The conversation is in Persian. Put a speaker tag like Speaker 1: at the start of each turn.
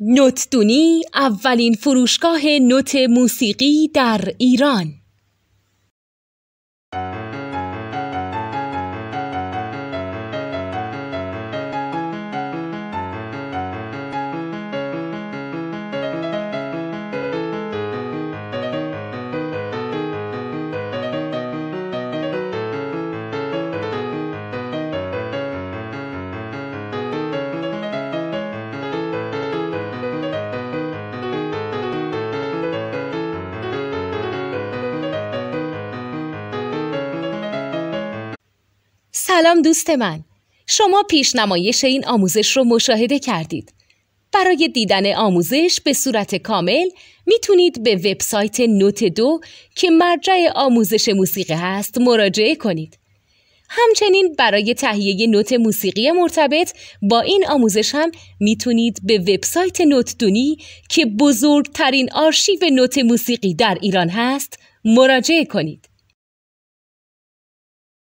Speaker 1: نوتدونی اولین فروشگاه نوت موسیقی در ایران. سلام دوست من، شما پیشنمایش این آموزش رو مشاهده کردید. برای دیدن آموزش به صورت کامل میتونید به وبسایت نوت 2 که مرجع آموزش موسیقی هست مراجعه کنید. همچنین برای تهیه نوت موسیقی مرتبط با این آموزش هم میتونید به وبسایت نوتدونی که بزرگترین آرشیو نوت موسیقی در ایران هست مراجعه کنید.